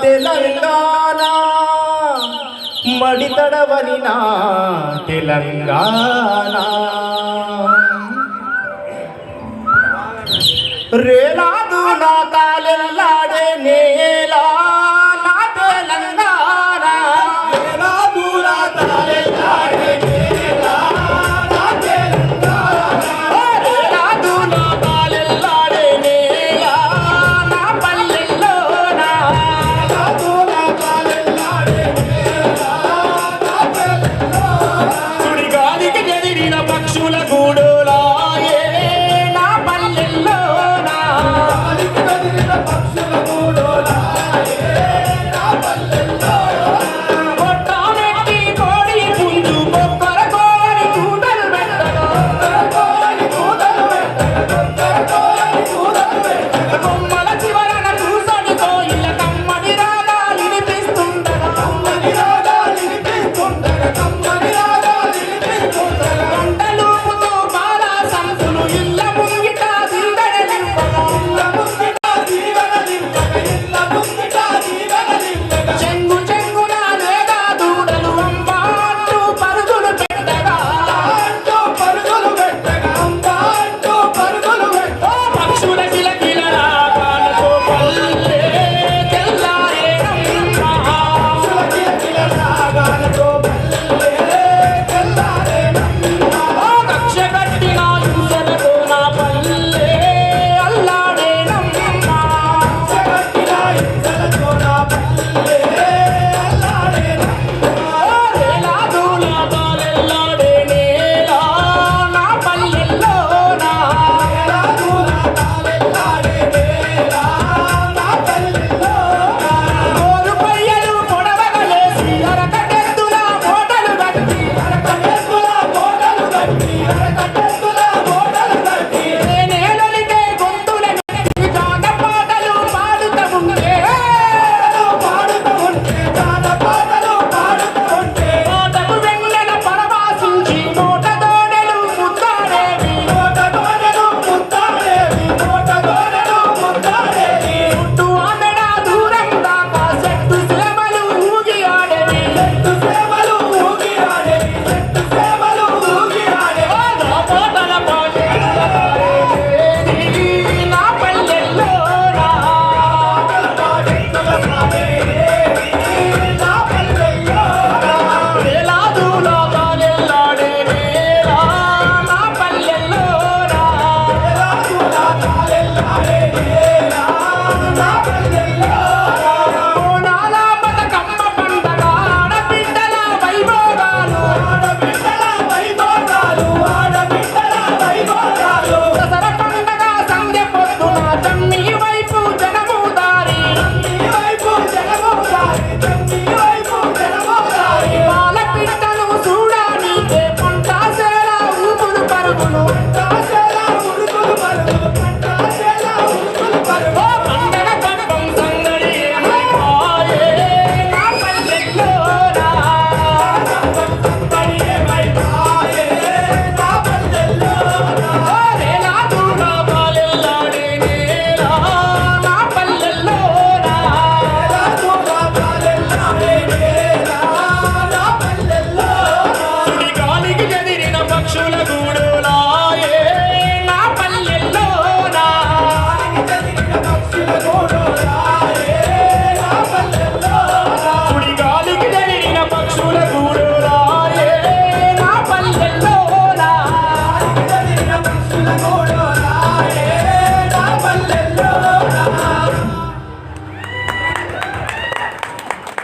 తెలంగాణ మడి తడవని నా తెలంగాణ రేలాదు నా తాళెల్లాడే నేలా నా తెలంగాణ రేలాదు నా తాళెల్లాడే నేలా నా తెలంగాణ రేలాదు నా తాళెల్లాడే నేలా నా పల్లెల్లోన రేలాదు నా తాళెల్లాడే నేలా నా పల్లెల్లోన సుడిగాలికి ఎదిరిన పక్షుల గూడులాయే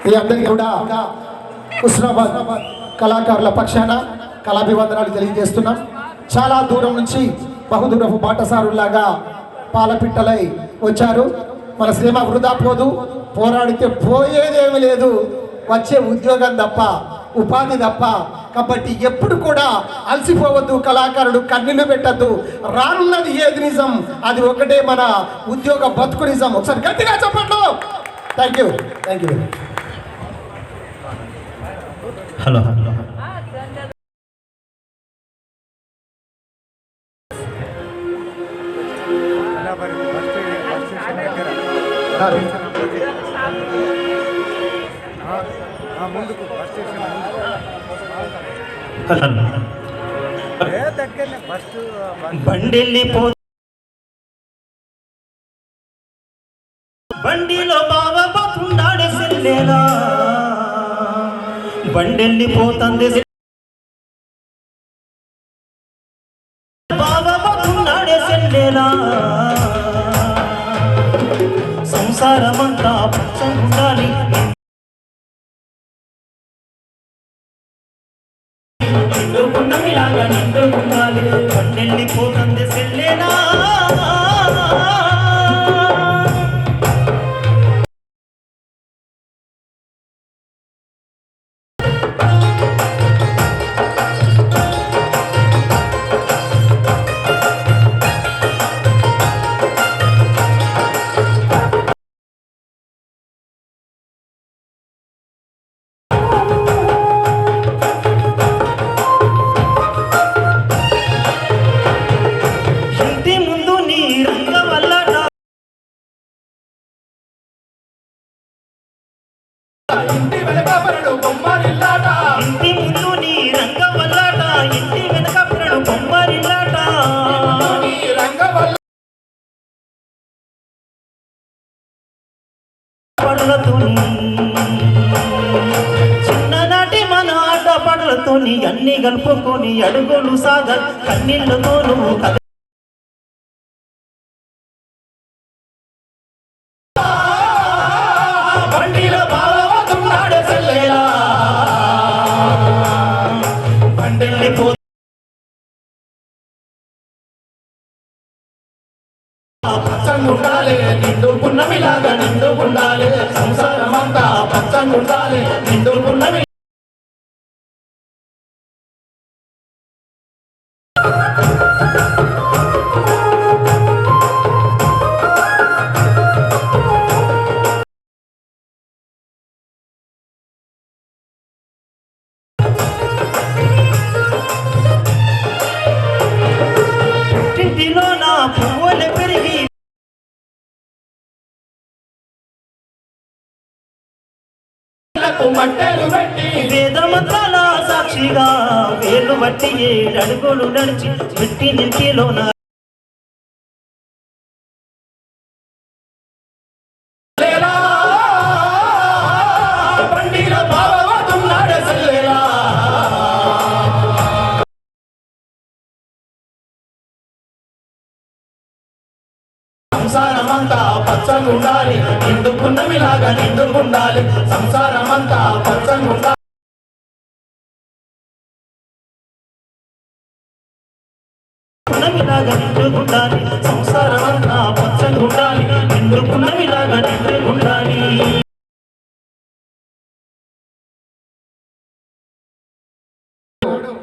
మీ అందరికీ కూడా హుస్నాబాద్ కళాకారుల పక్షాన కళాభివందనాలు తెలియజేస్తున్నాం. చాలా దూరం నుంచి బహుదూరపు బాటసారులాగా పాలపిట్టలై వచ్చారు. మన శ్రమ వృధా పోదు, పోరాడితే పోయేదేమీ లేదు, వచ్చే ఉద్యోగం తప్ప ఉపాధి తప్ప. కాబట్టి ఎప్పుడు కూడా అలసిపోవద్దు, కళాకారుడు కన్నీళ్లు పెట్టద్దు. రానున్నది ఏది నిజం, అది ఒకటే మన ఉద్యోగ బతుకు నిజం. ఒకసారి గట్టిగా చెప్పండి. Thank you. హలో హలో బండిల్లిపో బండిలో బావ బాపుండాడే సెల్లేలా బండెళ్ళిపోతుంది బావ బాపుండాడే సెల్లేలా సంసారమంతా పచ్చగుండాలి నిండుకున్నమిలాగా నిండుకుండాలి బండెళ్ళిపోతుంది సెల్లేలా ఇంటి వెనక పరడు బొమ్మరిల్లాట ఇంటి ముందు నీ రంగ వల్లాట ఇంటి వెనక పరడు బొమ్మరిల్లాట నీ రంగ వల్ల పడులతోని చిన్ననాటి మన ఆట పడులతోని అన్ని కలుపుకొని అడుగులు సాగ కన్నీళ్లతోనూ బండిలో బావతున్నాడు సెల్లేలా బండెళ్ళిపో పచ్చంగుండాలి నిండుకున్నమిలాగా నిండుకుండాలి సంసారమంతా పచ్చంగుండాలి నిండుకున్నమి ఇంటిలో నా పువ్వులు పెరిగి మట్టెలు పెట్టి వేదమంత్రాల సాక్షిగా వేలు బట్టి ఏడడుగులు నడిచి పెట్టి నింటిలోన లేలా బండిలో బావతున్నాడు సెల్లేలా సంసారమంతా పచ్చగుండాలి నిండుకున్నమిలాగా నిండుకుండాలి సంసారమంతా పచ్చగుండాలి పున్నమిలాగా నిండుకుండాలి సంసారమంతా పచ్చగుండాలి నిండుకున్నమిలాగా నిండుకుండాలి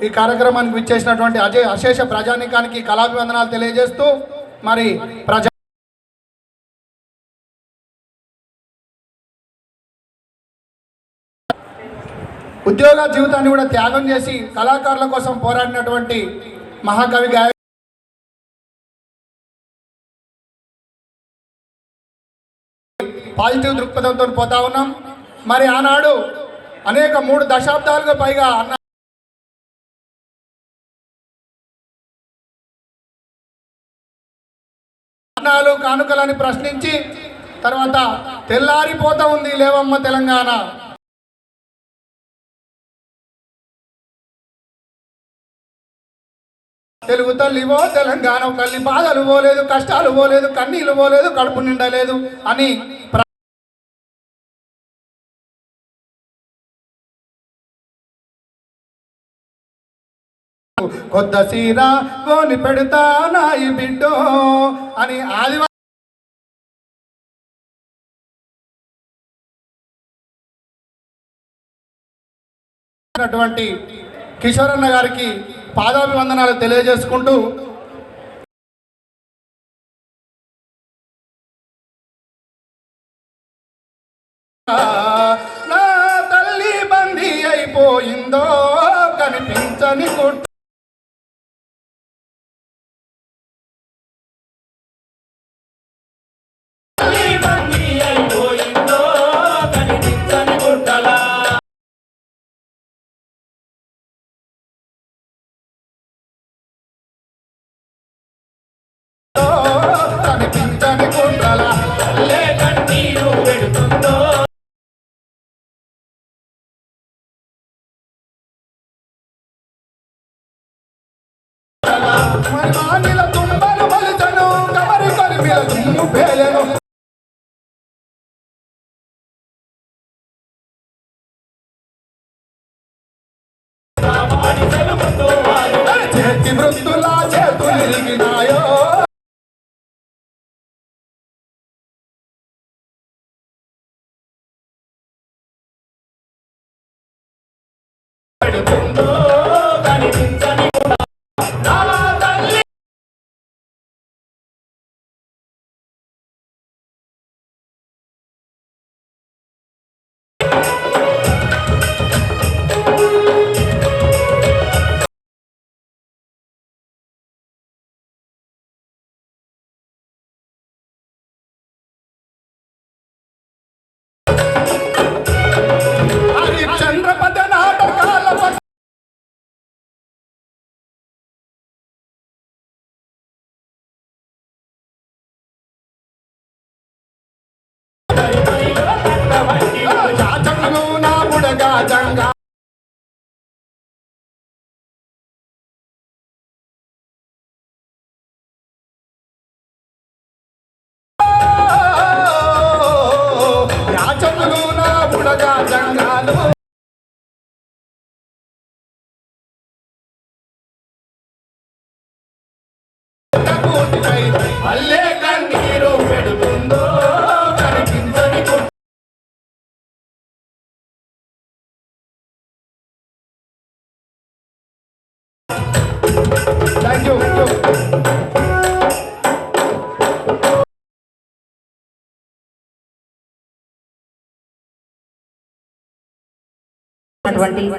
ఈ కార్యక్రమానికి విచ్చేసినటువంటి అశేష ప్రజానీకానికి కళాభివందనాలు తెలియజేస్తూ మరి ఉద్యోగ జీవితాన్ని కూడా త్యాగం చేసి కళాకారుల కోసం పోరాడినటువంటి మహాకవి గాయ పాజిటివ్ దృక్పథంతో పోతా ఉన్నాం. మరి ఆనాడు అనేక 3 దశాబ్దాలుగా పైగా అన్నాలు కానుకలని ప్రశ్నించి తర్వాత తెల్లారిపోతా ఉంది లేవమ్మ తెలంగాణ, తెలుగు తల్లివో తెలంగాణ తల్లి, బాధలు పోలేదు, కష్టాలు పోలేదు, కన్నీళ్ళు పోలేదు, కడుపు నిండలేదు అని కొత్త సీర కొని పెడతా నాయి బిడ్డో అని ఆదివారం కిషోరన్న గారికి పాదాభివందనాలు తెలియజేసుకుంటూ నా తల్లి బందీ అయిపోయిందో కనిపించని గుట్ట మరి మానిల తుంబలు మలిచను కమరి కలిమిల దుమ్ము పేలెను చేతి వృత్తులా చేతులు ఇరిగినాయో పెడుతుందో కనిపించని నా తల్లి హరిశ్చంద్రపద నాటకాల యాచకులు నా బుడగా జంగా యాచకులు నా బుడగా జంగాలు మల్లె కన్నీరు పెడుతుందో కనిపించని థ్యాంక్ యూ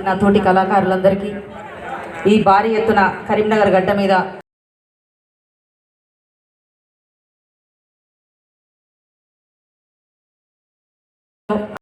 నా తోటి కళాకారులందరికీ ఈ భారీ ఎత్తున కరీంనగర్ గడ్డ మీద